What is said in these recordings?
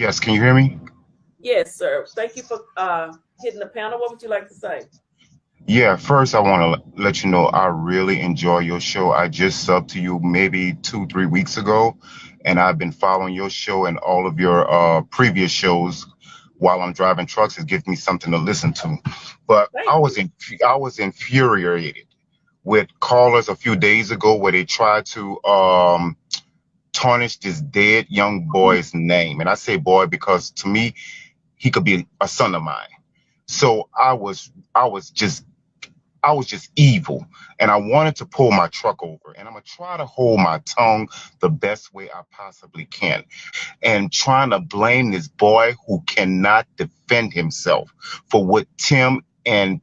Yes, can you hear me? Yes, sir. Thank you for hitting the panel. What would you like to say? Yeah, first I want to let you know I really enjoy your show. I just subbed to you maybe 2, 3 weeks ago, and I've been following your show and all of your previous shows while I'm driving trucks. It gives me something to listen to. But Thank you. I was infuriated with callers a few days ago where they tried to tarnish this dead young boy's name, and I say boy because to me he could be a son of mine. So I was just evil, and I wanted to pull my truck over, and I'm gonna try to hold my tongue the best way I possibly can, and trying to blame this boy who cannot defend himself for what Tim and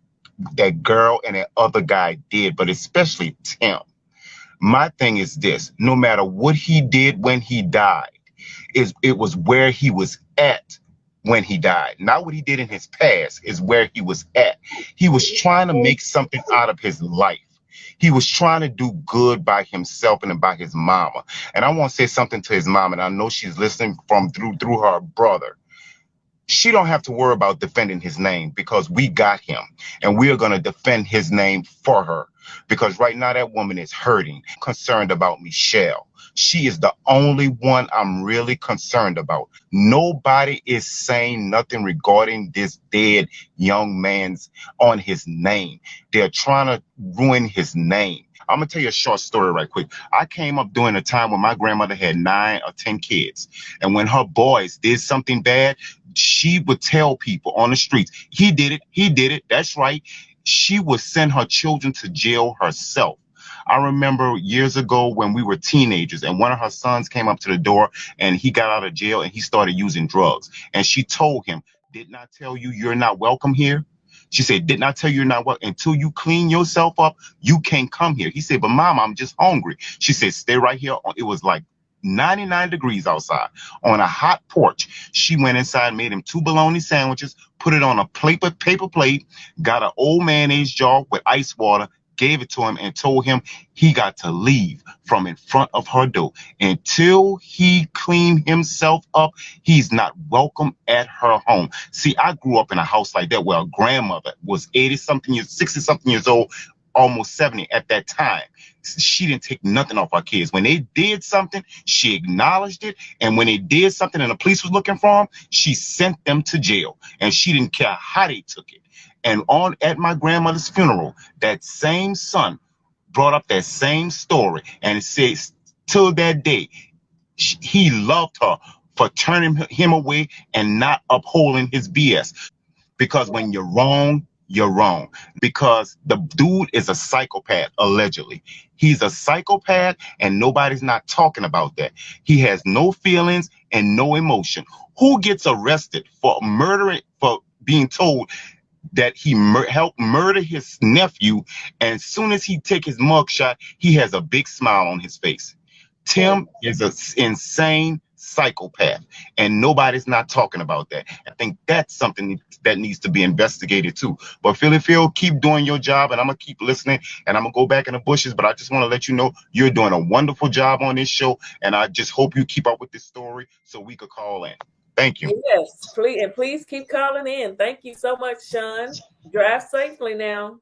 that girl and that other guy did, but especially Tim. My thing is this: no matter what he did when he died, is it was where he was at when he died. Not what he did in his past, is where he was at. He was trying to make something out of his life. He was trying to do good by himself and by his mama. And I want to say something to his mom, and I know she's listening from through her brother. She don't have to worry about defending his name because we got him, and we are going to defend his name for her, because right now that woman is hurting. Concerned about Michelle. She is the only one I'm really concerned about. Nobody is saying nothing regarding this dead young man's on his name. They're trying to ruin his name. I'm gonna tell you a short story right quick. I came up during a time when my grandmother had 9 or 10 kids, and when her boys did something bad, she would tell people on the streets, he did it, he did it. That's right. She would send her children to jail herself. I remember years ago when we were teenagers, and one of her sons came up to the door, and he got out of jail and he started using drugs. And she told him, "Did not tell you you're not welcome here?" She said, "Did not tell you you're not welcome. Until you clean yourself up, you can't come here." He said, "But mom, I'm just hungry." She said, "Stay right here." It was like 99 degrees outside on a hot porch. She went inside, made him 2 bologna sandwiches, put it on a paper plate, got an old mayonnaise jar with ice water, gave it to him, and told him he got to leave from in front of her door. Until he cleaned himself up, he's not welcome at her home. See, I grew up in a house like that where a grandmother was 80 something years, 60 something years old, almost 70 at that time. She didn't take nothing off our kids. When they did something, she acknowledged it. And when they did something and the police was looking for them, she sent them to jail. And she didn't care how they took it. And on at my grandmother's funeral, that same son brought up that same story, and it says till that day he loved her for turning him away and not upholding his BS. Because when you're wrong, you're wrong. Because the dude is a psychopath, allegedly. He's a psychopath, and nobody's not talking about that. He has no feelings and no emotion. Who gets arrested for murdering, for being told that he helped murder his nephew, and as soon as he take his mugshot, he has a big smile on his face? Mm. Tim is an insane psychopath, and nobody's not talking about that. I think that's something that needs to be investigated too. But Phil, keep doing your job, and I'm gonna keep listening, and I'm gonna go back in the bushes. But I just want to let you know you're doing a wonderful job on this show, and I just hope you keep up with this story so we could call in. Thank you. Yes, please, and please keep calling in. Thank you so much, Shon. Drive safely now.